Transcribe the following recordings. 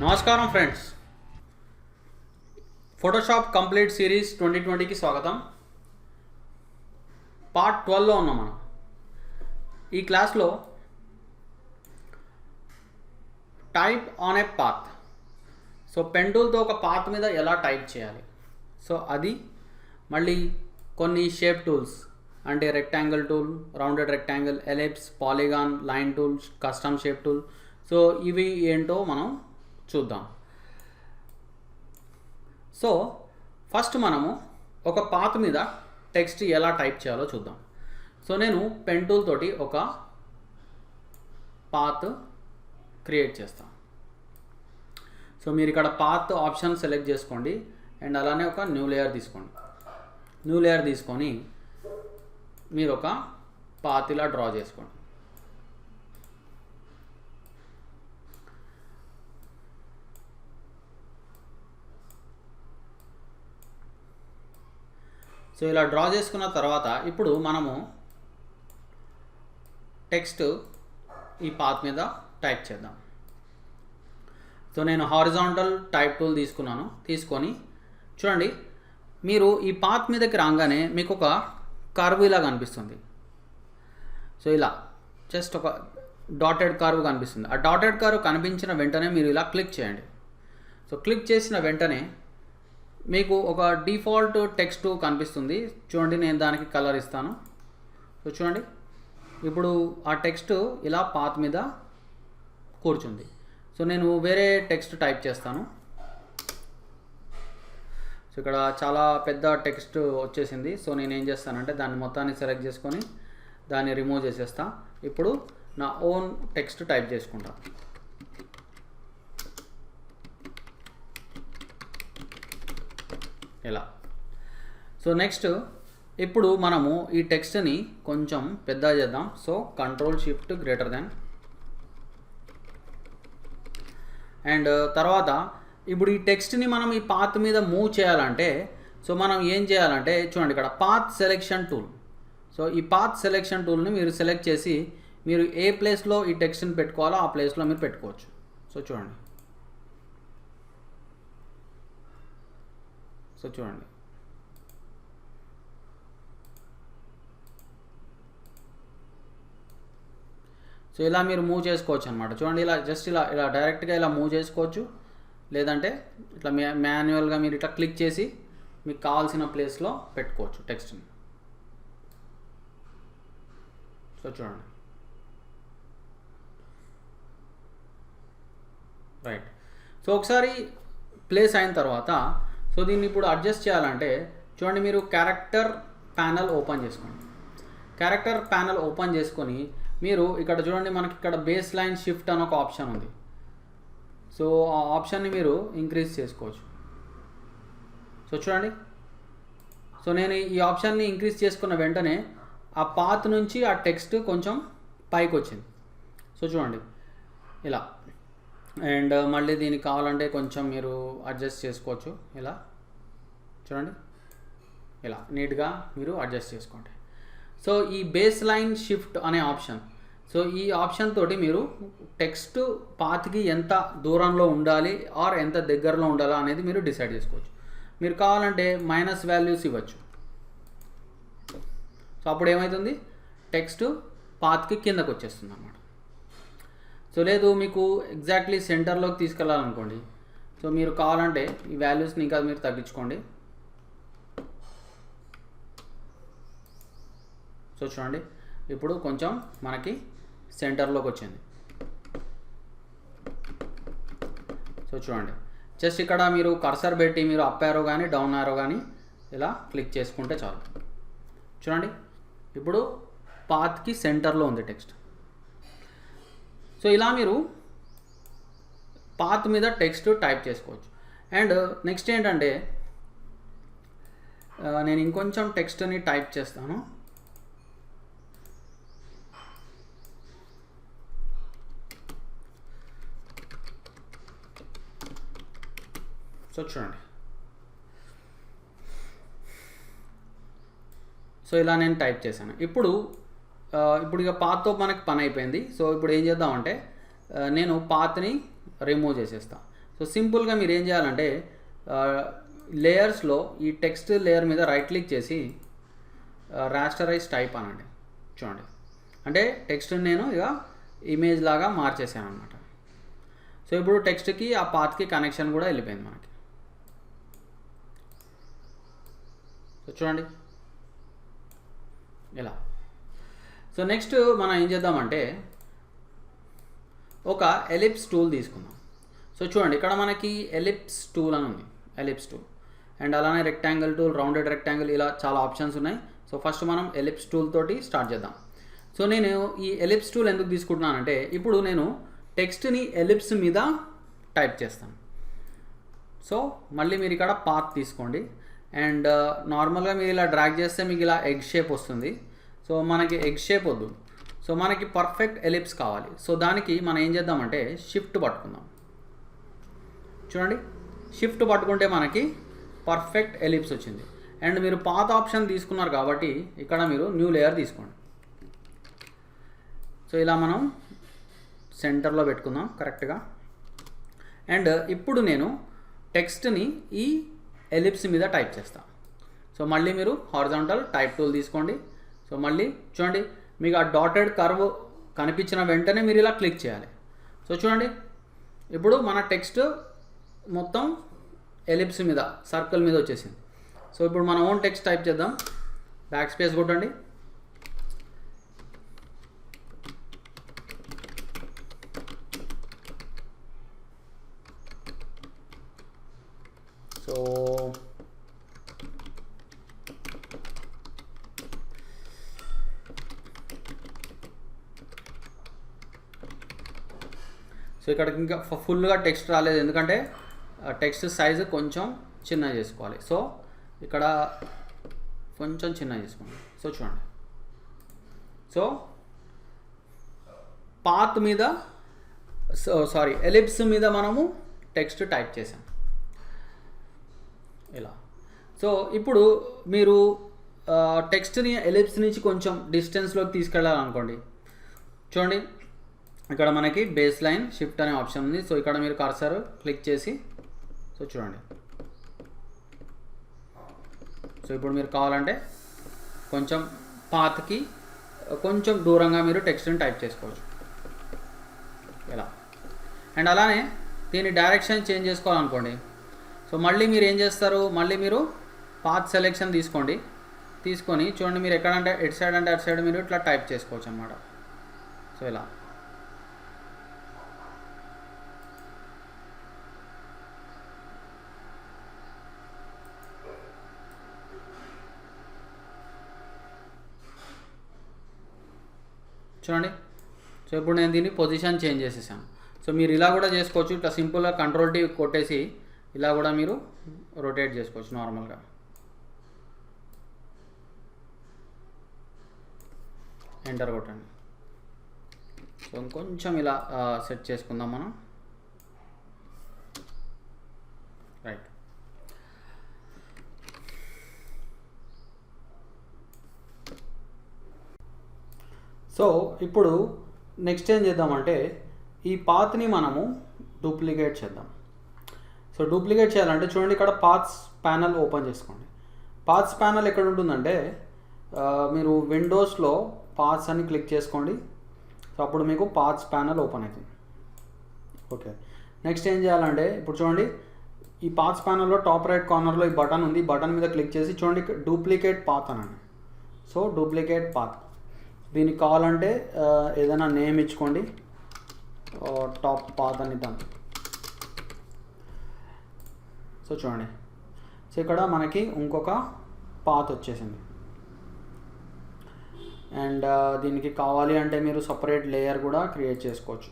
నమస్కారం friends, Photoshop complete series 2020కి స్వాగతం. పార్ట్ 12లో ఉన్నాం మనం. ఈ క్లాస్లో type on a path, so pen టూల్తో ఒక పాత్ మీద ఎలా టైప్ చేయాలి, సో అది మళ్ళీ కొన్ని షేప్ టూల్స్ అంటే rectangle tool, rounded rectangle, ellipse, polygon, line tool, custom shape tool, so ఇవి ఏంటో మనం చూద్దాం. సో ఫస్ట్ మనము ఒక పాత్ మీద టెక్స్ట్ ఎలా టైప్ చేయాలో చూద్దాం. సో నేను పెన్ టూల్ తోటి ఒక పాత్ క్రియేట్ చేస్తాను. సో మీరు ఇక్కడ పాత్ ఆప్షన్ సెలెక్ట్ చేసుకోండి అండ్ అలానే ఒక న్యూ లేయర్ తీసుకోండి. న్యూ లేయర్ తీసుకొని మీరు ఒక పాత్ ఇలా డ్రా చేసుకోండి. సో ఇలా డ్రా చేసుకున్న తర్వాత ఇప్పుడు మనము టెక్స్ట్ ఈ పాత్ మీద టైప్ చేద్దాం. సో నేను హారిజాంటల్ టైప్ టూల్ తీసుకొని చూడండి, మీరు ఈ పాత్ మీదకి రాగానే మీకు ఒక కర్వ్ ఇలా కనిపిస్తుంది. సో ఇలా జస్ట్ ఒక డాటెడ్ కర్వ్ కనిపిస్తుంది. ఆ డాటెడ్ కర్వ్ కనిపించిన వెంటనే మీరు ఇలా క్లిక్ చేయండి. సో క్లిక్ చేసిన వెంటనే మీకు ఒక డిఫాల్ట్ టెక్స్ట్ కనిపిస్తుంది. చూడండి, నేను దానికి కలర్ ఇస్తాను. సో చూడండి, ఇప్పుడు ఆ టెక్స్ట్ ఇలా పాత్ మీద కూర్చుంది. సో నేను వేరే టెక్స్ట్ టైప్ చేస్తాను. సో ఇక్కడ చాలా పెద్ద టెక్స్ట్ వచ్చేసింది. సో నేను ఏం చేస్తానంటే దాన్ని మొత్తాన్ని సెలెక్ట్ చేసుకొని దాన్ని రిమూవ్ చేసేస్తా. ఇప్పుడు నా ఓన్ టెక్స్ట్ టైప్ చేసుకుంటా. ఇలా. సో నెక్స్ట్ ఇప్పుడు మనము ఈ టెక్స్ట్ని కొంచెం పెద్దగా చేద్దాం. సో Ctrl+Shift, అండ్ తర్వాత ఇప్పుడు ఈ టెక్స్ట్ని మనం ఈ పాత్ మీద మూవ్ చేయాలంటే సో మనం ఏం చేయాలంటే చూడండి, ఇక్కడ పాత్ సెలెక్షన్ టూల్. సో ఈ పాత్ సెలెక్షన్ టూల్ని మీరు సెలెక్ట్ చేసి మీరు ఏ ప్లేస్లో ఈ టెక్స్ట్ని పెట్టుకోవాలో ఆ ప్లేస్లో మీరు పెట్టుకోవచ్చు. సో చూడండి, సో ఇలా మీరు మూవ్ చేసుకోవచ్చు అనమాట. చూడండి, ఇలా జస్ట్ ఇలా డైరెక్ట్గా ఇలా మూవ్ చేసుకోవచ్చు, లేదంటే ఇట్లా మాన్యువల్గా మీరు ఇట్లా క్లిక్ చేసి మీకు కావాల్సిన ప్లేస్లో పెట్టుకోవచ్చు టెక్స్ట్ని. సో చూడండి, రైట్. సో ఒకసారి ప్లేస్ అయిన తర్వాత సో దీన్ని ఇప్పుడు అడ్జస్ట్ చేయాలంటే చూడండి, మీరు క్యారెక్టర్ ప్యానల్ ఓపెన్ చేసుకోండి. క్యారెక్టర్ ప్యానల్ ఓపెన్ చేసుకొని మీరు ఇక్కడ చూడండి, మనకి ఇక్కడ బేస్ లైన్ షిఫ్ట్ అని ఒక ఆప్షన్ ఉంది. సో ఆ ఆప్షన్ని మీరు ఇంక్రీజ్ చేసుకోవచ్చు. సో చూడండి, సో నేను ఈ ఆప్షన్ని ఇంక్రీజ్ చేసుకున్న వెంటనే ఆ పాత్ నుంచి ఆ టెక్స్ట్ కొంచెం పైకి వచ్చింది. సో చూడండి ఇలా. అండ్ మళ్ళీ దీనికి కావాలంటే కొంచెం మీరు అడ్జస్ట్ చేసుకోవచ్చు. ఇలా చూడండి, ఇలా నీట్గా మీరు అడ్జస్ట్ చేసుకోండి. సో ఈ బేస్ లైన్ షిఫ్ట్ అనే ఆప్షన్, సో ఈ ఆప్షన్ తోటి మీరు టెక్స్ట్ పాత్కి ఎంత దూరంలో ఉండాలి ఆర్ ఎంత దగ్గరలో ఉండాలా అనేది మీరు డిసైడ్ చేసుకోవచ్చు. మీరు కావాలంటే మైనస్ వాల్యూస్ ఇవ్వచ్చు. సో అప్పుడు ఏమవుతుంది, టెక్స్ట్ పాత్కి కిందకు వచ్చేస్తుంది అన్నమాట. సో లేదు మీకు ఎగ్జాక్ట్లీ సెంటర్లోకి తీసుకెళ్ళాలనుకోండి, సో మీరు కావాలంటే ఈ వాల్యూస్ని ఇంకా మీరు తగ్గించుకోండి. సో చూడండి, ఇప్పుడు కొంచెం మనకి సెంటర్లోకి వచ్చింది. సో చూడండి, జస్ట్ ఇక్కడ మీరు కర్సర్ పెట్టి మీరు అప్ యారో కానీ డౌన్ యారో కానీ ఇలా క్లిక్ చేసుకుంటే చాలు. చూడండి, ఇప్పుడు పాత్కి సెంటర్లో ఉంది టెక్స్ట్. సో ఇలా మీరు పాత్ మీద టెక్స్ట్ టైప్ చేసుకోవచ్చు. అండ్ నెక్స్ట్ ఏంటంటే నేను ఇంకొంచెం టెక్స్ట్ని టైప్ చేస్తాను. సో చూడండి, సో ఇలా నేను టైప్ చేశాను. ఇప్పుడు ఇక పాత్తో మనకి పని అయిపోయింది. సో ఇప్పుడు ఏం చేద్దామంటే నేను పాత్ని రిమూవ్ చేసేస్తా. సో సింపుల్గా మీరు ఏం చేయాలంటే లేయర్స్లో ఈ టెక్స్ట్ లేయర్ మీద రైట్ క్లిక్ చేసి రాస్టరైజ్ టైప్ అనండి. చూడండి, అంటే టెక్స్ట్ నేను ఇక ఇమేజ్ లాగా మార్చేసాను అనమాట. సో ఇప్పుడు టెక్స్ట్కి ఆ పాత్కి కనెక్షన్ కూడా వెళ్ళిపోయింది మనకి. సో చూడండి ఇలా. సో నెక్స్ట్ మనం ఏం చేద్దామంటే ఒక ఎలిప్స్ టూల్ తీసుకుందాం. సో చూడండి, ఇక్కడ మనకి ఎలిప్స్ టూల్ అని ఉంది, ఎలిప్స్ టూల్. అండ్ అలానే రెక్టాంగిల్ టూల్, రౌండెడ్ రెక్టాంగిల్, ఇలా చాలా ఆప్షన్స్ ఉన్నాయి. సో ఫస్ట్ మనం ఎలిప్స్ టూల్ తోటి స్టార్ట్ చేద్దాం. సో నేను ఈ ఎలిప్స్ టూల్ ఎందుకు తీసుకుంటున్నానంటే ఇప్పుడు నేను టెక్స్ట్ని ఎలిప్స్ మీద టైప్ చేస్తాను. సో మళ్ళీ మీరు ఇక్కడ పాత్ తీసుకోండి. అండ్ నార్మల్గా మీరు ఇలా డ్రాగ్ చేస్తే మీకు ఇలా ఎగ్ షేప్ వస్తుంది. సో మనకి ఎగ్ షేప్ వద్దు, సో మనకి పర్ఫెక్ట్ ఎలిప్స్ కావాలి. సో దానికి మనం ఏం చేద్దామంటే షిఫ్ట్ పట్టుకుందాం. చూడండి, షిఫ్ట్ పట్టుకుంటే మనకి పర్ఫెక్ట్ ఎలిప్స్ వచ్చింది. అండ్ మీరు పాత్ ఆప్షన్ తీసుకున్నారు కాబట్టి ఇక్కడ మీరు న్యూ లేయర్ తీసుకోండి. సో ఇలా మనం సెంటర్లో పెట్టుకుందాం కరెక్ట్గా. అండ్ ఇప్పుడు నేను టెక్స్ట్ని ఈ ఎలిప్స్ మీద టైప్ చేస్తాను. సో మళ్ళీ మీరు హారిజాంటల్ టైప్ టూల్ తీసుకోండి. సో మళ్ళీ చూడండి, మీకు ఆ డాటెడ్ కర్వ్ కనిపించిన వెంటనే మీరు ఇలా క్లిక్ చేయాలి. సో చూడండి, ఇప్పుడు మన టెక్స్ట్ మొత్తం ఎలిప్స్ మీద, సర్కిల్ మీద వచ్చేసింది. సో ఇప్పుడు మన ఓన్ టెక్స్ట్ టైప్ చేద్దాం. బ్యాక్ స్పేస్ కొట్టండి. సో ఇక్కడికి ఇంకా ఫుల్గా టెక్స్ట్ రాలేదు, ఎందుకంటే టెక్స్ట్ సైజు కొంచెం చిన్న చేసుకోవాలి. సో ఇక్కడ కొంచెం చిన్న చేసుకోండి. సో చూడండి, సో పాత్ మీద ఎలిప్స్ మీద మనము టెక్స్ట్ టైప్ చేసాం ఇలా. సో ఇప్పుడు మీరు టెక్స్ట్ని ఎలిప్స్ నుంచి కొంచెం డిస్టెన్స్లోకి తీసుకెళ్ళాలనుకోండి. చూడండి, ఇక్కడ మనకి బేస్ లైన్ షిఫ్ట్ అనే ఆప్షన్ ఉంది. సో ఇక్కడ మీరు కర్సర్ క్లిక్ చేసి, సో చూడండి, సో ఇప్పుడు మీరు కావాలంటే కొంచెం పాత్కి కొంచెం దూరంగా మీరు టెక్స్ట్ని టైప్ చేసుకోవచ్చు ఇలా. అండ్ అలానే దీని డైరెక్షన్ చేంజ్ చేసుకోవాలనుకోండి. సో మళ్ళీ మీరు ఏం చేస్తారు, మళ్ళీ మీరు పాత్ సెలెక్షన్ తీసుకొని చూడండి, మీరు ఎక్కడంటే ఎటు సైడ్ అంటే అటు సైడ్ మీరు ఇట్లా టైప్ చేసుకోవచ్చు అన్నమాట. సో ఇలా. చూడండి, సో ఇప్పుడు నేను దీన్ని పొజిషన్ చేంజ్ చేసేసాను. సో మీరు ఇలా కూడా చేసుకోవచ్చు, ఇట్లా సింపుల్గా కంట్రోల్ టీ కొట్టేసి ఇలా కూడా మీరు రొటేట్ చేసుకోవచ్చు నార్మల్గా. ఎంటర్ కొట్టండి. సో ఇంకొంచెం ఇలా సెట్ చేసుకుందాం మనం. రైట్. సో ఇప్పుడు నెక్స్ట్ ఏం చేద్దామంటే ఈ పాత్ని మనము డూప్లికేట్ చేద్దాం. సో డూప్లికేట్ చేయాలంటే చూడండి, ఇక్కడ పాత్స్ ప్యానల్ ఓపెన్ చేసుకోండి. పాత్స్ ప్యానల్ ఎక్కడ ఉంటుందంటే మీరు విండోస్లో పాత్స్ అని క్లిక్ చేసుకోండి. సో అప్పుడు మీకు పాత్స్ ప్యానల్ ఓపెన్ అవుతుంది. ఓకే, నెక్స్ట్ ఏం చేయాలంటే ఇప్పుడు చూడండి, ఈ పాత్స్ ప్యానల్లో టాప్ రైట్ కార్నర్లో ఈ బటన్ ఉంది. ఈ బటన్ మీద క్లిక్ చేసి చూడండి, డూప్లికేట్ పాత్ అనండి. సో డూప్లికేట్ పాత్, దీనికి కావాలంటే ఏదైనా నేమ్ ఇచ్చుకోండి, టాప్ పాత్ అని ఇద్దాం. సో చూడండి, సో ఇక్కడ మనకి ఇంకొక పాత్ వచ్చేసింది. అండ్ దీనికి కావాలి అంటే మీరు సపరేట్ లేయర్ కూడా క్రియేట్ చేసుకోవచ్చు.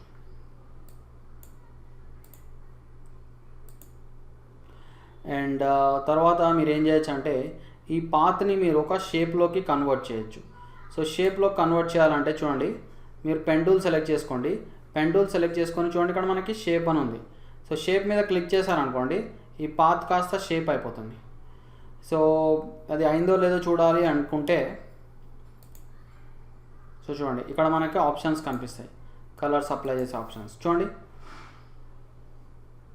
అండ్ తర్వాత మీరు ఏం చేయొచ్చు అంటే ఈ పాత్ని మీరు ఒక షేప్లోకి కన్వర్ట్ చేయొచ్చు. సో షేప్లో కన్వర్ట్ చేయాలంటే చూడండి, మీరు పెన్ టూల్ సెలెక్ట్ చేసుకోండి. పెన్ టూల్ సెలెక్ట్ చేసుకొని చూడండి, ఇక్కడ మనకి షేప్ అని ఉంది. సో షేప్ మీద క్లిక్ చేశారనుకోండి, ఈ పాత్ కాస్త షేప్ అయిపోతుంది. సో అది అయిందో లేదో చూడాలి అనుకుంటే సో చూడండి, ఇక్కడ మనకి ఆప్షన్స్ కనిపిస్తాయి, కలర్స్ అప్లై చేసే ఆప్షన్స్ చూడండి.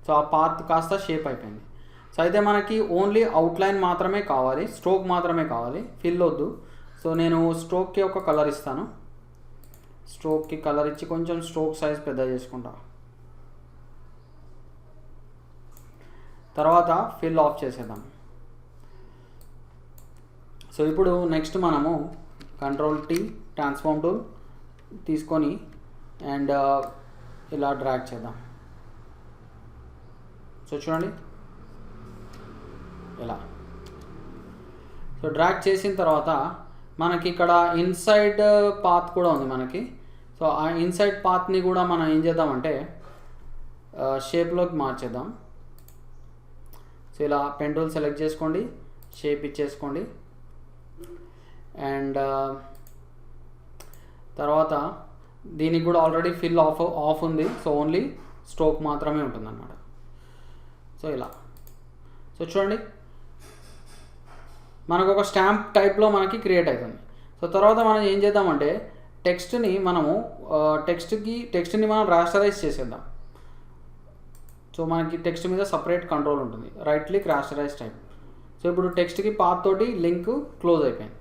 సో ఆ పాత్ కాస్త షేప్ అయిపోయింది. సో అయితే మనకి ఓన్లీ అవుట్లైన్ మాత్రమే కావాలి, స్ట్రోక్ మాత్రమే కావాలి, ఫిల్ వద్దు. సో నేను స్ట్రోక్కి ఒక కలర్ ఇస్తాను. స్ట్రోక్కి కలర్ ఇచ్చి కొంచెం స్ట్రోక్ సైజ్ పెద్ద చేసుకుంటా. తర్వాత ఫిల్ ఆఫ్ చేసేద్దాం. సో ఇప్పుడు నెక్స్ట్ మనము Ctrl+T ట్రాన్స్ఫార్మ్ టూల్ తీసుకొని అండ్ ఇలా డ్రాగ్ చేద్దాం. సో చూడండి ఇలా. సో డ్రాగ్ చేసిన తర్వాత మనకి ఇక్కడ ఇన్సైడ్ పాత్ కూడా ఉంది మనకి. సో ఆ ఇన్సైడ్ పాత్ని కూడా మనం ఏం చేద్దామంటే షేప్లోకి మార్చేద్దాం. సో ఇలా పెన్ టూల్ సెలెక్ట్ చేసుకోండి, షేప్ ఇచ్చేసుకోండి. అండ్ తర్వాత దీనికి కూడా ఆల్రెడీ ఫిల్ ఆఫ్ ఉంది. సో ఓన్లీ స్ట్రోక్ మాత్రమే ఉంటుందన్నమాట. సో ఇలా. సో చూడండి మనకు ఒక స్టాంప్ టైప్లో మనకి క్రియేట్ అవుతుంది. సో తర్వాత మనం ఏం చేద్దామంటే టెక్స్ట్ని మనం రాస్టరైజ్ చేసేద్దాం. సో మనకి టెక్స్ట్ మీద సపరేట్ కంట్రోల్ ఉంటుంది, right click rasterise type. So ఇప్పుడు టెక్స్ట్కి పాత్ తోటి లింక్ క్లోజ్ అయిపోయింది.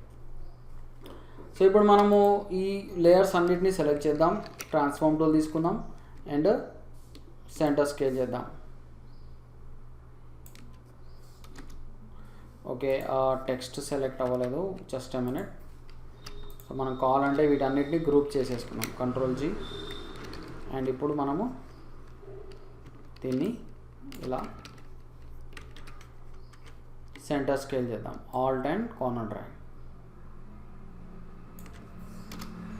సో ఇప్పుడు మనము ఈ లేయర్స్ అన్నిటిని సెలెక్ట్ చేద్దాం, ట్రాన్స్ఫార్మ్ టూల్ తీసుకుందాం అండ్ సెంటర్ స్కేల్ చేద్దాం. ఓకే, టెక్స్ట్ సెలెక్ట్ అవ్వలేదు, జస్ట్ ఎ మినిట్. సో మనం కావాలంటే వీటన్నిటిని గ్రూప్ చేసేసుకున్నాం, Ctrl+G. అండ్ ఇప్పుడు మనము దీన్ని ఇలా సెంటర్ స్కేల్ చేద్దాం, ఆల్ట్ అండ్ కార్నర్ డ్రాగ్.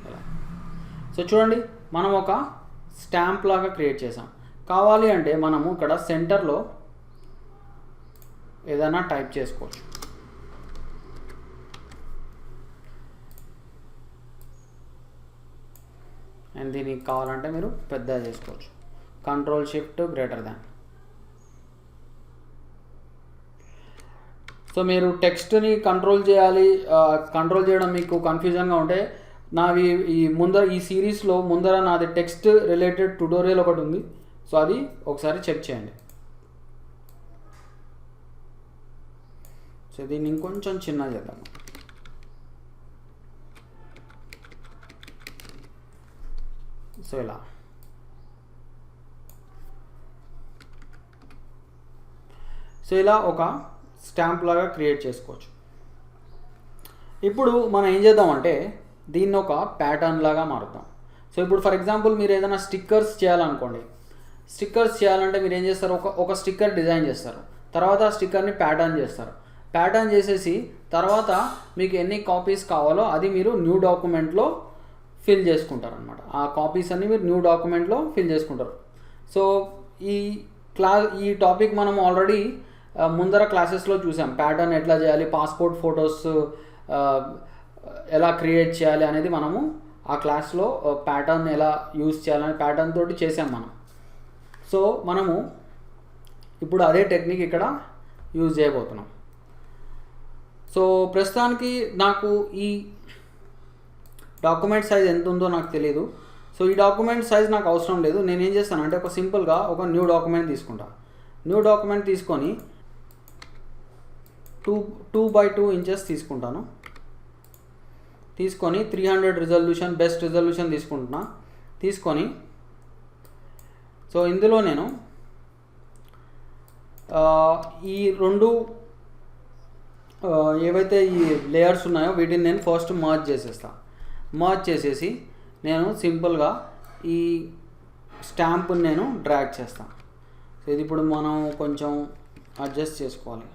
ఇలా. సో చూడండి మనం ఒక స్టాంప్ లాగా క్రియేట్ చేసాం. కావాలి అంటే మనము ఇక్కడ సెంటర్లో ఏదైనా టైప్ చేసుకోవచ్చు. అండ్ దీనికి కావాలంటే మీరు పెద్దగా చేసుకోవచ్చు, Ctrl+Shift. సో మీరు టెక్స్ట్ని కంట్రోల్ చేయడం మీకు కన్ఫ్యూజన్గా ఉంటే ఈ సిరీస్లో ముందర నాది టెక్స్ట్ రిలేటెడ్ ట్యుటోరియల్ ఒకటి ఉంది. సో అది ఒకసారి చెక్ చేయండి. సో దీన్ని ఇంకొంచెం చిన్న చేద్దాం. సో ఇలా. సో ఇలా ఒక స్టాంప్ లాగా క్రియేట్ చేసుకోవచ్చు. ఇప్పుడు మనం ఏం చేద్దామంటే దీన్ని ఒక ప్యాటర్న్ లాగా మారుద్దాం. సో ఇప్పుడు ఫర్ ఎగ్జాంపుల్ మీరు ఏదైనా స్టిక్కర్స్ చేయాలనుకోండి. స్టిక్కర్స్ చేయాలంటే మీరు ఏం చేస్తారు, ఒక స్టిక్కర్ డిజైన్ చేస్తారు, తర్వాత ఆ స్టిక్కర్ని ప్యాటర్న్ చేస్తారు. ప్యాటర్న్ చేసేసి తర్వాత మీకు ఎన్ని కాపీస్ కావాలో అది మీరు న్యూ డాక్యుమెంట్లో ఫిల్ చేసుకుంటారు అనమాట. ఆ కాపీస్ అన్ని మీరు న్యూ డాక్యుమెంట్లో ఫిల్ చేసుకుంటారు. సో ఈ టాపిక్ మనం ఆల్రెడీ ముందర క్లాసెస్లో చూసాం. ప్యాటర్న్ ఎట్లా చేయాలి, పాస్పోర్ట్ ఫొటోస్ ఎలా క్రియేట్ చేయాలి అనేది మనము ఆ క్లాస్లో ప్యాటర్న్ ఎలా యూజ్ చేయాలని ప్యాటర్న్ తోటి చేసాం మనం. సో మనము ఇప్పుడు అదే టెక్నిక్ ఇక్కడ యూజ్ చేయబోతున్నాం. సో ప్రస్తుతానికి నాకు ఈ డాక్యుమెంట్ సైజ్ ఎంత ఉందో నాకు తెలియదు. సో ఈ డాక్యుమెంట్ సైజ్ నాకు అవసరం లేదు. నేను ఏం చేస్తానంటే ఒక సింపుల్గా ఒక న్యూ డాక్యుమెంట్ తీసుకుంటా. న్యూ డాక్యుమెంట్ తీసుకొని 2x2 ఇంచెస్ తీసుకుంటాను. తీసుకొని 300 రిజల్యూషన్, బెస్ట్ రిజల్యూషన్ తీసుకుంటున్నా. తీసుకొని సో ఇందులో నేను ఈ రెండు ఏవైతే ఈ లేయర్స్ ఉన్నాయో వీటిని నేను ఫస్ట్ మర్జ్ చేసేస్తా. మర్జ్ చేసేసి నేను సింపుల్గా ఈ స్టాంప్ని నేను డ్రాగ్ చేస్తాను. సో ఇది ఇప్పుడు మనం కొంచెం అడ్జస్ట్ చేసుకోవాలి.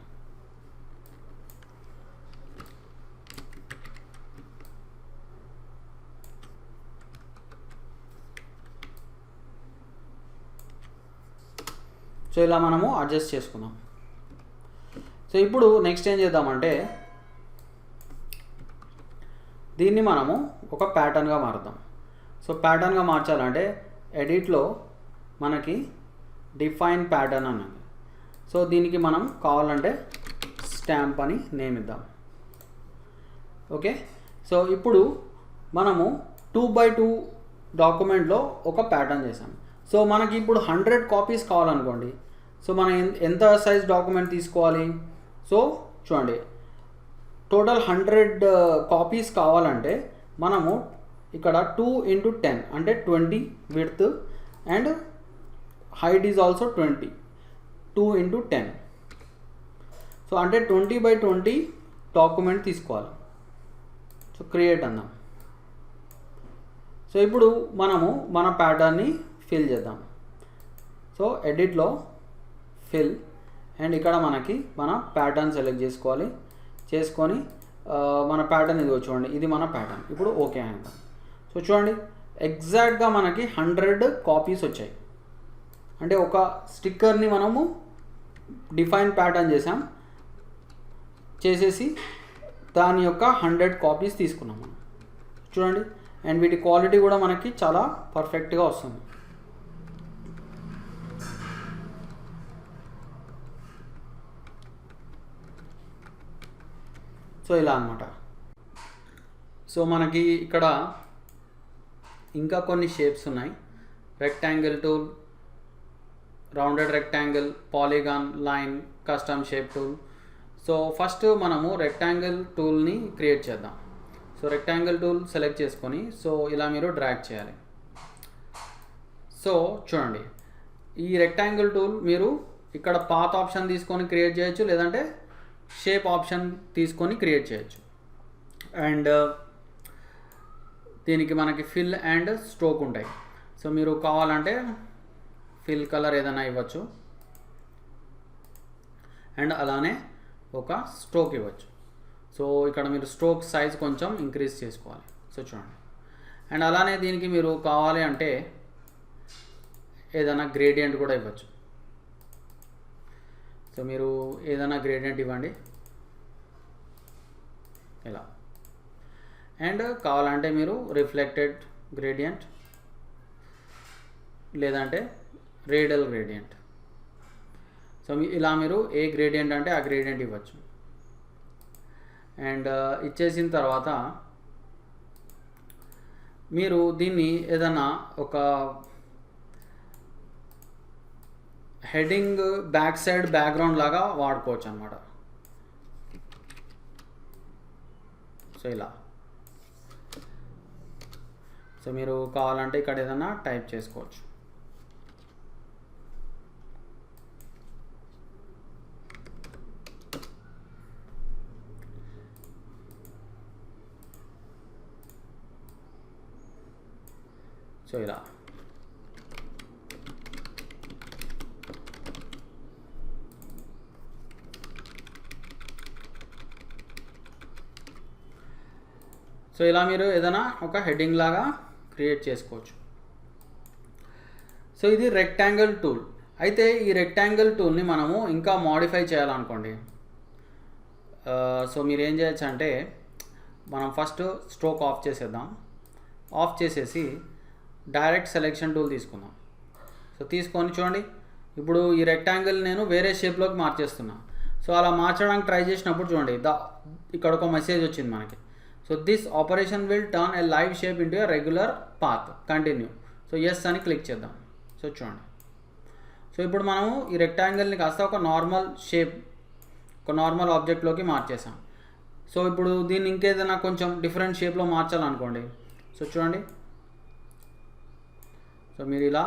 సో ఇలా మనము అడ్జస్ట్ చేసుకుందాం. సో ఇప్పుడు నెక్స్ట్ ఏం చేద్దామంటే దీన్ని మనము ఒక ప్యాటర్న్గా మారుద్దాం. సో ప్యాటర్న్గా మార్చాలంటే ఎడిట్లో మనకి డిఫైన్ ప్యాటర్న్ అని ఉంది. సో దీనికి మనం కావాలంటే స్టాంప్ అని నేమ్ ఇద్దాం. ఓకే, సో ఇప్పుడు మనము 2x2 డాక్యుమెంట్లో ఒక ప్యాటర్న్ చేసాం. సో మనకి ఇప్పుడు 100 కాపీస్ కావాలనుకోండి. సో మనం ఎంత సైజ్ డాక్యుమెంట్ తీసుకోవాలి? సో చూడండి, టోటల్ 100 కాపీస్ కావాలంటే మనము ఇక్కడ 2 × 10 అంటే 20 width and height is also 20, 2 × 10. So అంటే 20/20 డాక్యుమెంట్ తీసుకోవాలి. సో క్రియేట్ అందాం. సో ఇప్పుడు మనము మన ప్యాటర్న్ని ఫిల్ చేద్దాం. సో ఎడిట్లో ఫిల్ అండ్ ఇక్కడ మనకి మన ప్యాటర్న్ సెలెక్ట్ చేసుకొని మన ప్యాటర్న్ ఇదిగో చూడండి, ఇది మన ప్యాటర్న్. ఇప్పుడు ఓకే అందాం. సో చూడండి, ఎగ్జాక్ట్గా మనకి 100 కాపీస్ వచ్చాయి. అంటే ఒక స్టిక్కర్ని మనము డిఫైన్ ప్యాటర్న్ చేసేసి దాని యొక్క 100 కాపీస్ తీసుకున్నాం మనం. చూడండి, అండ్ వీటి క్వాలిటీ కూడా మనకి చాలా పర్ఫెక్ట్గా వస్తుంది. సో ఇలా అన్నమాట. సో మనకి ఇక్కడ ఇంకా కొన్ని షేప్స్ ఉన్నాయి. Rectangle tool, rounded rectangle, polygon, line, custom shape tool. So first మనము రెక్టాంగిల్ టూల్ని క్రియేట్ చేద్దాం. సో రెక్టాంగిల్ టూల్ సెలెక్ట్ చేసుకొని సో ఇలా మీరు డ్రాగ్ చేయాలి. సో చూడండి, ఈ రెక్టాంగిల్ టూల్ మీరు ఇక్కడ పాత్ ఆప్షన్ తీసుకొని క్రియేట్ చేయొచ్చు, లేదంటే షేప్ ఆప్షన్ తీసుకొని క్రియేట్ చేయొచ్చు. అండ్ దీనికి మనకి ఫిల్ అండ్ స్ట్రోక్ ఉంటాయి. సో మీరు కావాలంటే ఫిల్ కలర్ ఏదైనా ఇవ్వచ్చు అండ్ అలానే ఒక స్ట్రోక్ ఇవ్వచ్చు. సో ఇక్కడ మీరు స్ట్రోక్ సైజ్ కొంచెం ఇంక్రీజ్ చేసుకోవాలి. సో చూడండి, అండ్ అలానే దీనికి మీరు కావాలి అంటే ఏదైనా గ్రేడియంట్ కూడా ఇవ్వచ్చు. సో మీరు ఏదైనా గ్రేడియంట్ ఇవ్వండి ఇలా. అండ్ కావాలంటే మీరు రిఫ్లెక్టెడ్ గ్రేడియంట్ లేదంటే రేడియల్ గ్రేడియంట్. సో ఇలా మీరు ఏ గ్రేడియంట్ అంటే ఆ గ్రేడియంట్ ఇవ్వచ్చు. అండ్ ఇచ్చేసిన తర్వాత మీరు దీన్ని ఏదైనా ఒక హెడింగ్ బ్యాక్ సైడ్ బ్యాక్గ్రౌండ్ లాగా వాడుకోవచ్చు అన్నమాట. సో ఇలా. సో మీరు కావాలంటే ఇక్కడ ఏదైనా టైప్ చేసుకోవచ్చు. సో ఇలా. సో ఇలా మీరు ఏదైనా ఒక హెడ్డింగ్ లాగా క్రియేట్ చేసుకోవచ్చు. సో ఇది రెక్టాంగిల్ టూల్. అయితే ఈ రెక్టాంగిల్ టూల్ని మనము ఇంకా మోడిఫై చేయాలనుకోండి. సో మీరు ఏం చేయొచ్చు అంటే మనం ఫస్ట్ స్ట్రోక్ ఆఫ్ చేసేద్దాం. ఆఫ్ చేసేసి డైరెక్ట్ సెలెక్షన్ టూల్ తీసుకుందాం. సో తీసుకొని చూడండి, ఇప్పుడు ఈ రెక్టాంగిల్ నేను వేరే షేప్లోకి మార్చేస్తున్నా. సో అలా మార్చడానికి ట్రై చేసినప్పుడు చూడండి, ఇక్కడ ఒక మెసేజ్ వచ్చింది మనకి. So this operation will turn a live shape into a regular path, continue. So yes అని క్లిక్ చేద్దాం. సో చూడండి, సో ఇప్పుడు మనము ఈ రెక్టాంగిల్ని కాస్త ఒక నార్మల్ షేప్, ఒక నార్మల్ ఆబ్జెక్ట్లోకి మార్చేసాం. సో ఇప్పుడు దీన్ని ఇంకేదైనా కొంచెం డిఫరెంట్ షేప్లో మార్చాలనుకోండి. సో చూడండి, సో మీరు ఇలా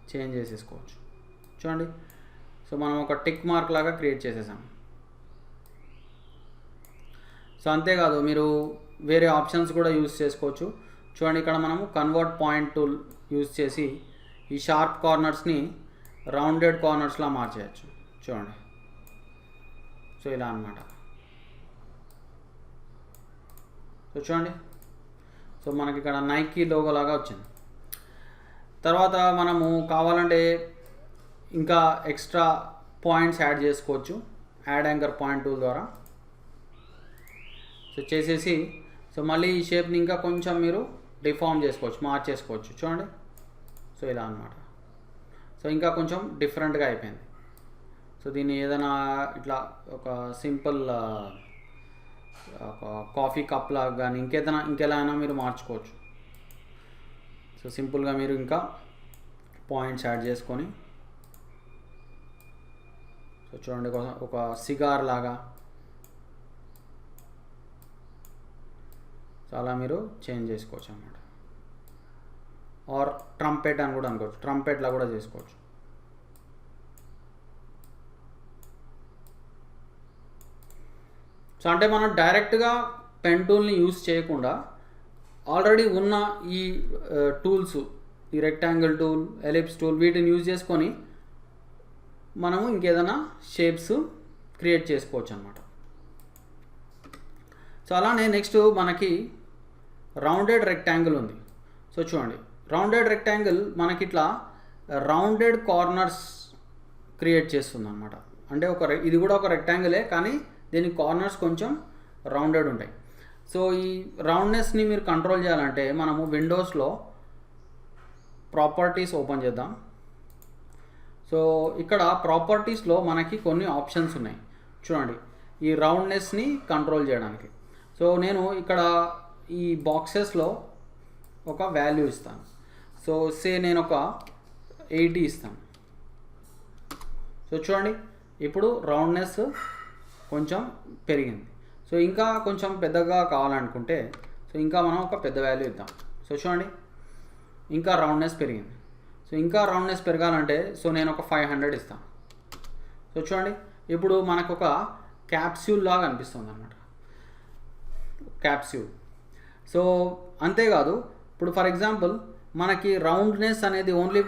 చేంజ్ చేసేసుకోవచ్చు. చూడండి, సో మనం ఒక టిక్ మార్క్ లాగా క్రియేట్ చేసేసాం. సో అంతేకాదు మీరు వేరే ఆప్షన్స్ కూడా యూజ్ చేసుకోవచ్చు. చూడండి, ఇక్కడ మనము కన్వర్ట్ పాయింట్ టూల్ యూజ్ చేసి ఈ షార్ప్ కార్నర్స్ని రౌండెడ్ కార్నర్స్లా మార్చేయచ్చు. చూడండి, సో ఇలా అన్నమాట. సో చూడండి, సో మనకి ఇక్కడ నైకీ లోగో లాగా వచ్చింది. తర్వాత మనము కావాలంటే ఇంకా ఎక్స్ట్రా పాయింట్స్ యాడ్ చేసుకోవచ్చు యాడ్ యాంకర్ పాయింట్ టూల్ ద్వారా. సో చేసేసి సో మళ్ళీ ఈ షేప్ని ఇంకా కొంచెం మీరు డిఫార్మ్ చేసుకోవచ్చు, మార్చేసుకోవచ్చు. చూడండి, సో ఇలా అన్నమాట. సో ఇంకా కొంచెం డిఫరెంట్గా అయిపోయింది. సో దీన్ని ఏదైనా ఇట్లా ఒక సింపుల్ ఒక కాఫీ కప్ లాగా కానీ ఇంకెలా అయినా మీరు మార్చుకోవచ్చు. సో సింపుల్గా మీరు ఇంకా పాయింట్స్ యాడ్ చేసుకొని చూడండి ఒక సిగార్ లాగా చాలా మీరు చేంజ్ చేసుకోవచ్చు అన్నమాట. ఆర్ ట్రంపెట్ అని కూడా అనుకోవచ్చు, ట్రంపెట్లా కూడా చేసుకోవచ్చు. సో అంటే మనం డైరెక్ట్గా పెన్ టూల్ని యూస్ చేయకుండా ఆల్రెడీ ఉన్న ఈ టూల్స్, ఈ రెక్టాంగిల్ టూల్, ఎలిప్స్ టూల్, వీటిని యూజ్ చేసుకొని మనము ఇంకేదైనా షేప్స్ క్రియేట్ చేసుకోవచ్చు అనమాట. సో అలానే నెక్స్ట్ మనకి రౌండెడ్ రెక్టాంగిల్ ఉంది. సో చూడండి, రౌండెడ్ రెక్టాంగిల్ మనకి ఇట్లా రౌండెడ్ కార్నర్స్ క్రియేట్ చేస్తుంది అనమాట. అంటే ఇది కూడా ఒక రెక్టాంగిలే, కానీ దీని కార్నర్స్ కొంచెం రౌండెడ్ ఉంటాయి. సో ఈ రౌండ్నెస్ని మీరు కంట్రోల్ చేయాలంటే మనము విండోస్లో ప్రాపర్టీస్ ఓపెన్ చేద్దాం. సో ఇక్కడ ప్రాపర్టీస్లో మనకి కొన్ని ఆప్షన్స్ ఉన్నాయి చూడండి, ఈ రౌండ్నెస్ని కంట్రోల్ చేయడానికి. సో నేను ఇక్కడ ఈ బాక్సెస్లో ఒక వాల్యూ ఇస్తాను. సో నేను ఒక 80 ఇస్తాను. సో చూడండి, ఇప్పుడు రౌండ్నెస్ కొంచెం పెరిగింది. సో ఇంకా కొంచెం పెద్దగా కావాలనుకుంటే సో ఇంకా మనం ఒక పెద్ద వాల్యూ ఇద్దాం. సో చూడండి, ఇంకా రౌండ్నెస్ పెరిగింది. సో ఇంకా రౌండ్నెస్ పెరగాలంటే సో నేను ఒక 500 ఇస్తాను. సో చూడండి, ఇప్పుడు మనకు ఒక క్యాప్స్యూల్ లాగా అనిపిస్తుంది అన్నమాట, క్యాప్స్యూల్. సో అంతేకాదు, ఇప్పుడు ఫర్ ఎగ్జాంపుల్ మనకి రౌండ్నెస్ అనేది ఓన్లీ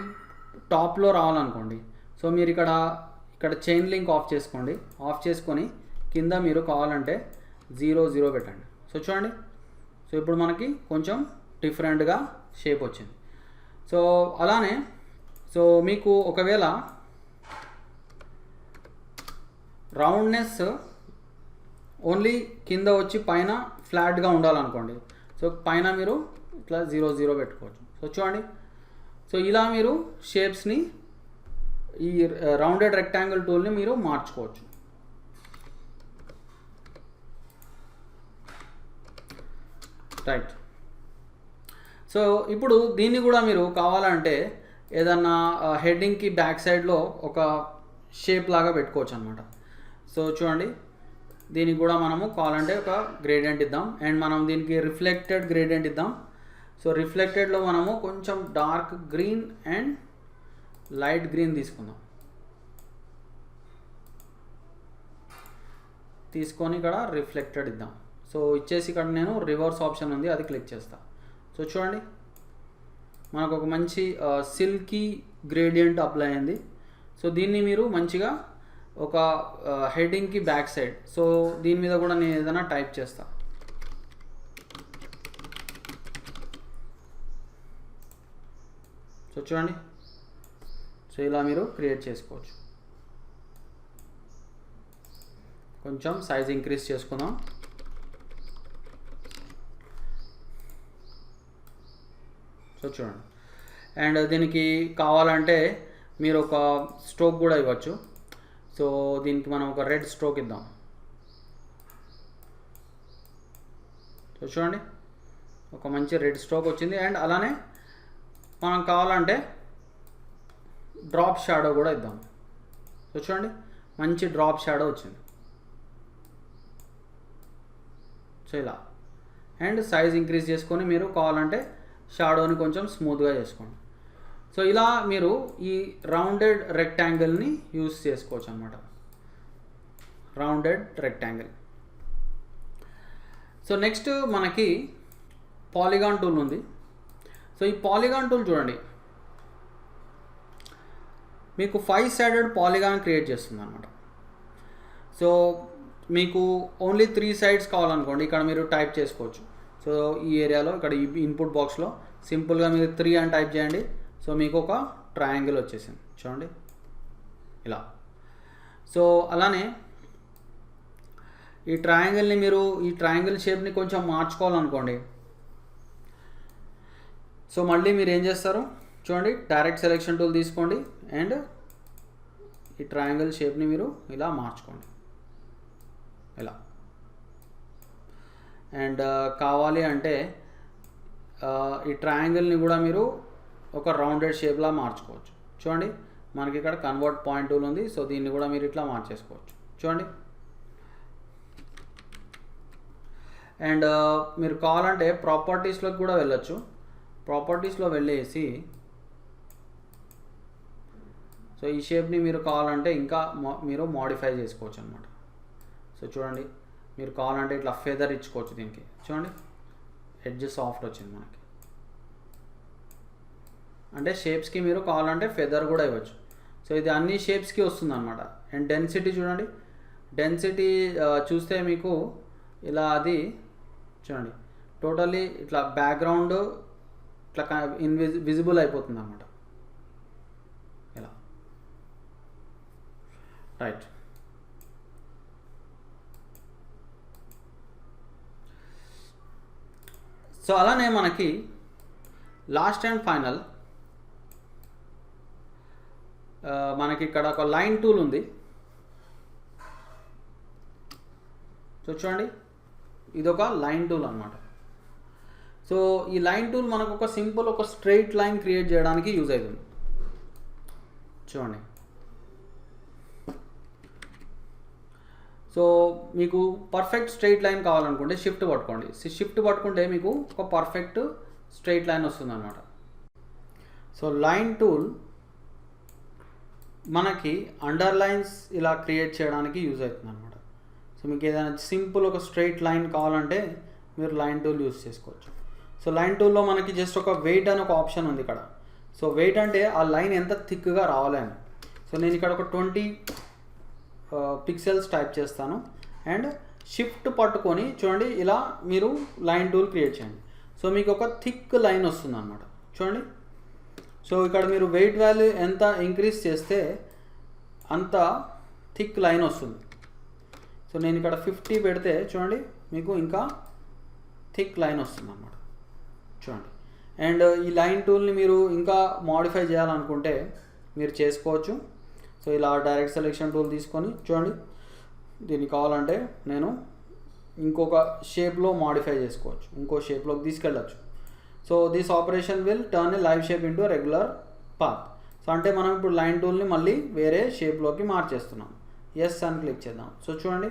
టాప్లో రావాలనుకోండి. సో మీరు ఇక్కడ చైన్ లింక్ ఆఫ్ చేసుకోండి. ఆఫ్ చేసుకొని కింద మీరు కావాలంటే 0 0 పెట్టండి. సో చూడండి, సో ఇప్పుడు మనకి కొంచెం డిఫరెంట్గా షేప్ వచ్చింది. సో అలానే సో మీకు ఒకవేళ రౌండ్నెస్ ఓన్లీ కింద వచ్చి పైన ఫ్లాట్గా ఉండాలనుకోండి. సో పైన మీరు ఇట్లా 0 0 పెట్టుకోవచ్చు. సో చూడండి, సో ఇలా మీరు షేప్స్ని, ఈ రౌండెడ్ రెక్టాంగిల్ టూల్ని మీరు మార్చుకోవచ్చు. రైట్. సో ఇప్పుడు దీన్ని కూడా మీరు కావాలంటే ఏదన్నా హెడ్డింగ్కి బ్యాక్ సైడ్లో ఒక షేప్ లాగా పెట్టుకోవచ్చు అనమాట. సో చూడండి, దీనికి కూడా మనము కావాలంటే ఒక గ్రేడియంట్ ఇద్దాం, అండ్ మనం దీనికి రిఫ్లెక్టెడ్ గ్రేడియంట్ ఇద్దాం. సో రిఫ్లెక్టెడ్లో మనము కొంచెం dark green and light green తీసుకొని ఇక్కడ రిఫ్లెక్టెడ్ ఇద్దాం. సో ఇచ్చేసి ఇక్కడ నేను రివర్స్ ఆప్షన్ ఉంది, అది క్లిక్ చేస్తా. సో చూడండి, మనకు ఒక మంచి సిల్కీ గ్రేడియంట్ అప్లై అయింది. సో దీన్ని మీరు మంచిగా ఒక హెడ్డింగ్కి బ్యాక్ సైడ్, సో దీని మీద కూడా నేను ఏదైనా టైప్ చేస్తా. సో చూడండి, సో ఇలా మీరు క్రియేట్ చేసుకోవచ్చు. కొంచెం సైజ్ ఇంక్రీజ్ చేసుకుందాం. సో చూడండి, అండ్ దీనికి కావాలంటే మీరు ఒక స్ట్రోక్ కూడా ఇవ్వచ్చు. సో దీనికి మనం ఒక రెడ్ స్ట్రోక్ ఇద్దాం. సో చూడండి, ఒక మంచి రెడ్ స్ట్రోక్ వచ్చింది. అండ్ అలానే మనం కావాలంటే డ్రాప్ షాడో కూడా ఇద్దాం. సో చూడండి, మంచి డ్రాప్ షాడో వచ్చింది. సో ఇలా, అండ్ సైజ్ ఇంక్రీజ్ చేసుకొని మీరు కావాలంటే షాడోని కొంచెం స్మూత్గా చేసుకోండి. సో ఇలా మీరు ఈ రౌండెడ్ రెక్టాంగిల్ని యూస్ చేసుకోవచ్చు అనమాట, రౌండెడ్ రెక్టాంగిల్. సో నెక్స్ట్ మనకి పాలిగాన్ టూల్ ఉంది. సో ఈ పాలిగాన్ టూల్ చూడండి, మీకు 5 సైడెడ్ పాలిగాన్ క్రియేట్ చేస్తుంది అనమాట. సో మీకు ఓన్లీ 3 సైడ్స్ కావాలనుకోండి, ఇక్కడ మీరు టైప్ చేసుకోవచ్చు. సో ఈ ఏరియాలో ఇక్కడ ఈ ఇన్పుట్ బాక్స్లో సింపుల్గా మీరు 3 అని టైప్ చేయండి. సో మీకు ఒక ట్రయాంగిల్ వచ్చేసింది చూడండి ఇలా. సో అలానే ఈ ట్రయాంగిల్ని మీరు ఈ ట్రయాంగిల్ షేప్ని కొంచెం మార్చుకోవాలనుకోండి. సో మళ్ళీ మీరు ఏం చేస్తారు చూడండి, డైరెక్ట్ సెలెక్షన్ టూల్ తీసుకోండి అండ్ ఈ ట్రయాంగిల్ షేప్ని మీరు ఇలా మార్చుకోండి ఇలా. అండ్ కావాలి అంటే ఈ ట్రయాంగిల్ని కూడా మీరు ఒక రౌండెడ్ షేప్లా మార్చుకోవచ్చు. చూడండి, మనకి ఇక్కడ కన్వర్ట్ పాయింట్ టూల్ ఉంది. సో దీన్ని కూడా మీరు ఇట్లా మార్చేసుకోవచ్చు చూడండి. అండ్ మీరు కావాలంటే ప్రాపర్టీస్లోకి కూడా వెళ్ళొచ్చు. ప్రాపర్టీస్లో వెళ్ళేసి సో ఈ షేప్ని మీరు కావాలంటే ఇంకా మీరు మోడిఫై చేసుకోవచ్చు అనమాట. సో చూడండి, మీరు కావాలంటే ఇట్లా ఫెదర్ ఇచ్చుకోవచ్చు దీనికి. చూడండి, ఎడ్జ్ సాఫ్ట్ వచ్చింది మనకి. అంటే షేప్స్కి మీరు కావాలంటే ఫెదర్ కూడా ఇవ్వచ్చు. సో ఇది అన్ని షేప్స్కి వస్తుంది అనమాట. అండ్ డెన్సిటీ చూడండి, డెన్సిటీ చూస్తే మీకు ఇలా అది చూడండి టోటల్లీ ఇట్లా బ్యాక్గ్రౌండ్ ఇట్లా విజిబుల్ అయిపోతుంది అన్నమాట ఇలా. రైట్. సో అలానే మనకి లాస్ట్ అండ్ ఫైనల్ మనకి ఇక్కడ ఒక లైన్ టూల్ ఉంది. సో చూడండి, ఇదొక లైన్ టూల్ అనమాట. సో ఈ లైన్ టూల్ మనకు ఒక సింపుల్ ఒక స్ట్రైట్ లైన్ క్రియేట్ చేయడానికి యూజ్ అవుతుంది. చూడండి, సో మీకు పర్ఫెక్ట్ స్ట్రైట్ లైన్ కావాలనుకుంటే షిఫ్ట్ పట్టుకోండి. షిఫ్ట్ పట్టుకుంటే మీకు ఒక పర్ఫెక్ట్ స్ట్రైట్ లైన్ వస్తుంది అనమాట. సో లైన్ టూల్ మనకి అండర్లైన్స్ ఇలా క్రియేట్ చేయడానికి యూజ్ అవుతుంది అనమాట. సో మీకు ఏదైనా సింపుల్ ఒక స్ట్రైట్ లైన్ కావాలంటే మీరు లైన్ టూల్ యూజ్ చేసుకోవచ్చు. సో లైన్ టూల్లో మనకి జస్ట్ ఒక వెయిట్ అని ఒక ఆప్షన్ ఉంది ఇక్కడ. సో వెయిట్ అంటే ఆ లైన్ ఎంత థిక్గా రావాలి అని. సో నేను ఇక్కడ ఒక 20 పిక్సెల్స్ టైప్ చేస్తాను అండ్ షిఫ్ట్ పట్టుకొని చూడండి ఇలా మీరు లైన్ టూల్ క్రియేట్ చేయండి. సో మీకు ఒక థిక్ లైన్ వస్తుంది అన్నమాట. చూడండి, సో ఇక్కడ మీరు వెయిట్ వాల్యూ ఎంత ఇంక్రీజ్ చేస్తే అంత థిక్ లైన్ వస్తుంది. సో నేను ఇక్కడ 50 పెడితే చూడండి మీకు ఇంకా థిక్ లైన్ వస్తుంది అన్నమాట. చూడండి, అండ్ ఈ లైన్ టూల్ని మీరు ఇంకా మోడిఫై చేయాలనుకుంటే మీరు చేసుకోవచ్చు. సో ఇలా డైరెక్ట్ సెలెక్షన్ టూల్ తీసుకొని చూడండి, దీన్ని కావాలంటే నేను ఇంకొక షేప్లో మోడిఫై చేసుకోవచ్చు, ఇంకో షేప్లోకి తీసుకెళ్ళచ్చు. So this operation will turn a live shape into regular path. So అంటే మనం ఇప్పుడు లైన్ టూల్ని మళ్ళీ వేరే షేప్లోకి మార్చేస్తున్నాం. ఎస్ అని క్లిక్ చేద్దాం. సో చూడండి,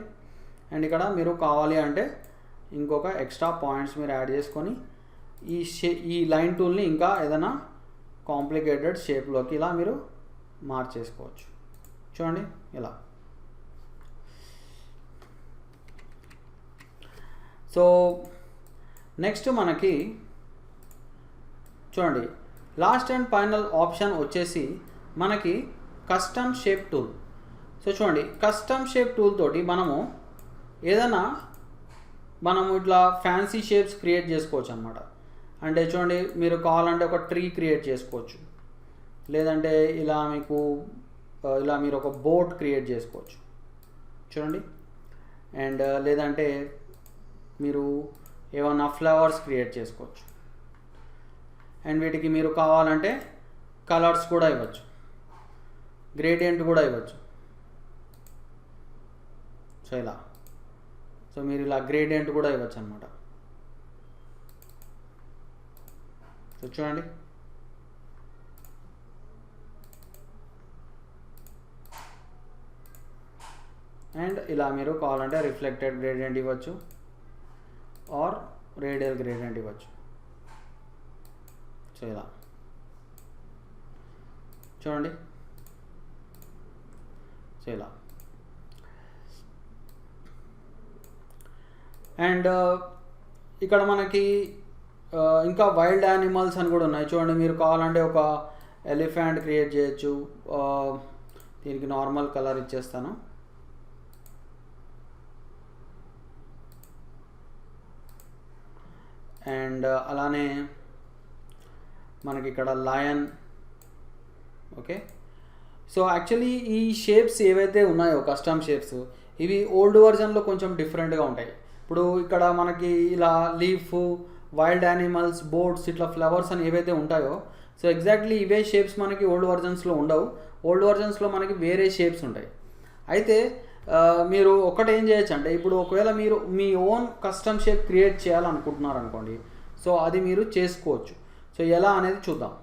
అండ్ ఇక్కడ మీరు కావాలి అంటే ఇంకొక ఎక్స్ట్రా పాయింట్స్ మీరు యాడ్ చేసుకొని ఈ లైన్ టూల్ని ఇంకా ఏదైనా కాంప్లికేటెడ్ షేప్లోకి ఇలా మీరు మార్చేసుకోవచ్చు. చూడండి ఇలా. సో నెక్స్ట్ మనకి చూడండి లాస్ట్ అండ్ ఫైనల్ ఆప్షన్ వచ్చేసి మనకి కస్టమ్ షేప్ టూల్. సో చూడండి, కస్టమ్ షేప్ టూల్ తోటి మనము ఏదైనా ఇట్లా ఫ్యాన్సీ షేప్స్ క్రియేట్ చేసుకోవచ్చు అనమాట. అంటే చూడండి, మీరు కావాలంటే ఒక ట్రీ క్రియేట్ చేసుకోవచ్చు, లేదంటే ఇలా మీరు ఒక బోట్ క్రియేట్ చేసుకోవచ్చు. చూడండి, అండ్ లేదంటే మీరు ఏమన్నా ఫ్లవర్స్ క్రియేట్ చేసుకోవచ్చు. అండ్ వీటికి మీరు కావాలంటే కలర్స్ కూడా ఇవ్వచ్చు, గ్రేడియంట్ కూడా ఇవ్వచ్చు. సో ఇలా, సో మీరు ఇలా గ్రేడియంట్ కూడా ఇవ్వచ్చు అనమాట. సో చూడండి, అండ్ ఇలా మీరు కావాలంటే రిఫ్లెక్టెడ్ గ్రేడియంట్ ఇవ్వచ్చు ఆర్ రేడియల్ గ్రేడియంట్ ఇవ్వచ్చు. సో ఇలా చూడండి, సో ఇలా. అండ్ ఇక్కడ మనకి ఇంకా వైల్డ్ యానిమల్స్ అని కూడా ఉన్నాయి. చూడండి, మీరు కావాలంటే ఒక ఎలిఫెంట్ క్రియేట్ చేయొచ్చు. దీనికి నార్మల్ కలర్ ఇచ్చేస్తాను. అండ్ అలానే మనకి ఇక్కడ లయన్. ఓకే, సో యాక్చువల్లీ ఈ షేప్స్ ఏవైతే ఉన్నాయో కస్టమ్ షేప్స్, ఇవి ఓల్డ్ వర్జన్లో కొంచెం డిఫరెంట్గా ఉంటాయి. ఇప్పుడు ఇక్కడ మనకి ఇలా లీఫ్, వైల్డ్ యానిమల్స్, బోట్స్, ఇట్లా ఫ్లవర్స్ అని ఏవైతే ఉంటాయో, సో ఎగ్జాక్ట్లీ ఇవే షేప్స్ మనకి ఓల్డ్ వర్జన్స్లో ఉండవు. ఓల్డ్ వర్జన్స్లో మనకి వేరే షేప్స్ ఉంటాయి. అయితే మీరు ఒకటి ఏం చేయొచ్చు అంటే, ఇప్పుడు ఒకవేళ మీరు మీ ఓన్ కస్టమ్ షేప్ క్రియేట్ చేయాలనుకుంటున్నారు అనుకోండి, సో అది మీరు చేసుకోవచ్చు. సో ఎలా అనేది చూద్దాం.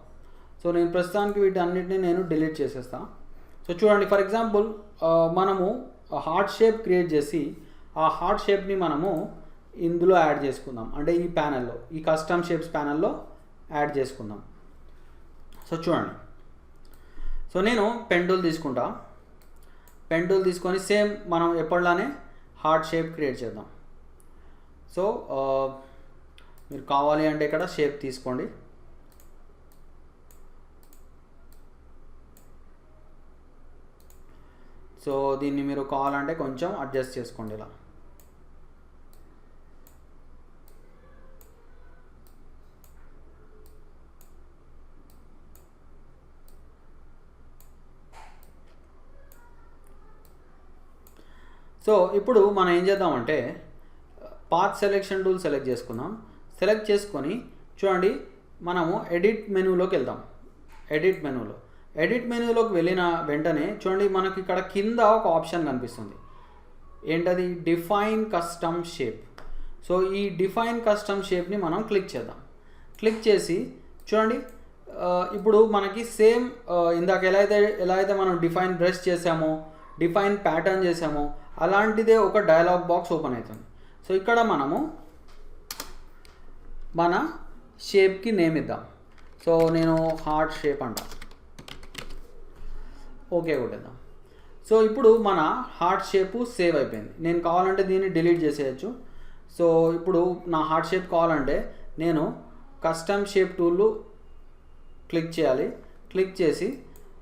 సో సో నేను ప్రస్తుతానికి వీటన్నిటిని నేను డిలీట్ చేసేస్తాను. సో చూడండి, ఫర్ ఎగ్జాంపుల్ మనము హార్ట్ షేప్ క్రియేట్ చేసి ఆ హార్ట్ షేప్ని మనము ఇందులో యాడ్ చేసుకుందాం, అంటే ఈ ప్యానెల్లో, ఈ కస్టమ్ షేప్స్ ప్యానెల్లో యాడ్ చేసుకుందాం. సో చూడండి, సో నేను పెన్ టూల్ తీసుకుంటా. పెన్ టూల్ తీసుకొని సేమ్ మనం ఎప్పటిలానే హార్ట్ షేప్ క్రియేట్ చేద్దాం. సో మీరు కావాలి అంటే ఇక్కడ షేప్ తీసుకోండి. సో దీన్ని మీరు కావాలంటే కొంచెం అడ్జస్ట్ చేసుకోండి ఇలా. సో ఇప్పుడు మనం ఏం చేద్దామంటే పాత్ సెలెక్షన్ టూల్ సెలెక్ట్ చేసుకుందాం. సెలెక్ట్ చేసుకొని చూడండి, మనము ఎడిట్ మెనూలోకి వెళ్దాం. ఎడిట్ మెనూలోకి వెళ్ళిన వెంటనే చూడండి, మనకి ఇక్కడ కింద ఒక ఆప్షన్ కనిపిస్తుంది. ఏంటది? Define custom shape. సో ఈ డిఫైన్ కస్టమ్ షేప్ని మనం క్లిక్ చేద్దాం. క్లిక్ చేసి చూడండి, ఇప్పుడు మనకి సేమ్ ఇందాక ఎలా అయితే మనం డిఫైన్ బ్రష్ చేసామో, డిఫైన్ ప్యాటర్న్ చేసామో, అలాంటిదే ఒక డయలాగ్ బాక్స్ ఓపెన్ అవుతుంది. సో ఇక్కడ మనము మన షేప్కి నేమ్ ఇద్దాం. సో నేను హార్ట్ షేప్ అంట, ఓకే కొట్టేద్దాం. సో ఇప్పుడు మన హార్ట్ షేపు సేవ్ అయిపోయింది. నేను కావాలంటే దీన్ని డిలీట్ చేసేయచ్చు. సో ఇప్పుడు నా హార్ట్ షేప్ కావాలంటే నేను కస్టమ్ షేప్ టూల్ క్లిక్ చేయాలి. క్లిక్ చేసి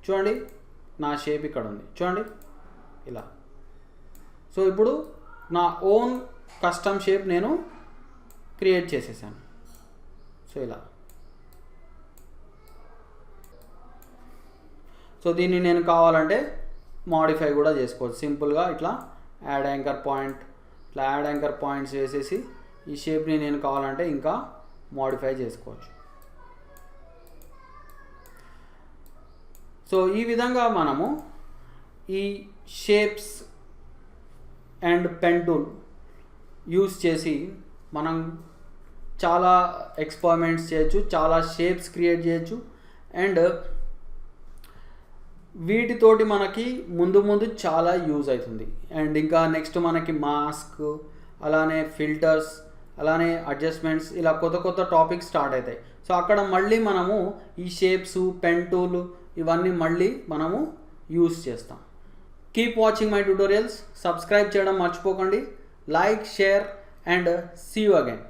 చూడండి, నా షేప్ ఇక్కడ ఉంది చూడండి ఇలా. సో ఇప్పుడు నా ఓన్ కస్టమ్ షేప్ నేను క్రియేట్ చేసేసాను. సో ఇలా. సో దీన్ని నేను కావాలంటే మాడిఫై కూడా చేసుకోవచ్చు. సింపుల్గా ఇట్లా యాడ్ యాంకర్ పాయింట్, ఇట్లా యాడ్ యాంకర్ పాయింట్స్ వేసేసి ఈ షేప్ని నేను కావాలంటే ఇంకా మాడిఫై చేసుకోవచ్చు. సో ఈ విధంగా మనము ఈ shapes and pen tool use చేసి మనం చాలా ఎక్స్పెరిమెంట్స్ చేయొచ్చు, చాలా షేప్స్ క్రియేట్ చేయొచ్చు. అండ్ వీటితోటి మనకి ముందు చాలా యూజ్ అవుతుంది. అండ్ ఇంకా నెక్స్ట్ మనకి మాస్క్, అలానే ఫిల్టర్స్, అలానే అడ్జస్ట్మెంట్స్, ఇలా కొత్త టాపిక్స్ స్టార్ట్ అవుతాయి. సో అక్కడ మళ్ళీ మనము ఈ షేప్స్, పెన్ టూల్ ఇవన్నీ మళ్ళీ మనము యూజ్ చేస్తాం. Keep watching my tutorials. Subscribe చేయడం మర్చిపోకండి. Like, share and see you again.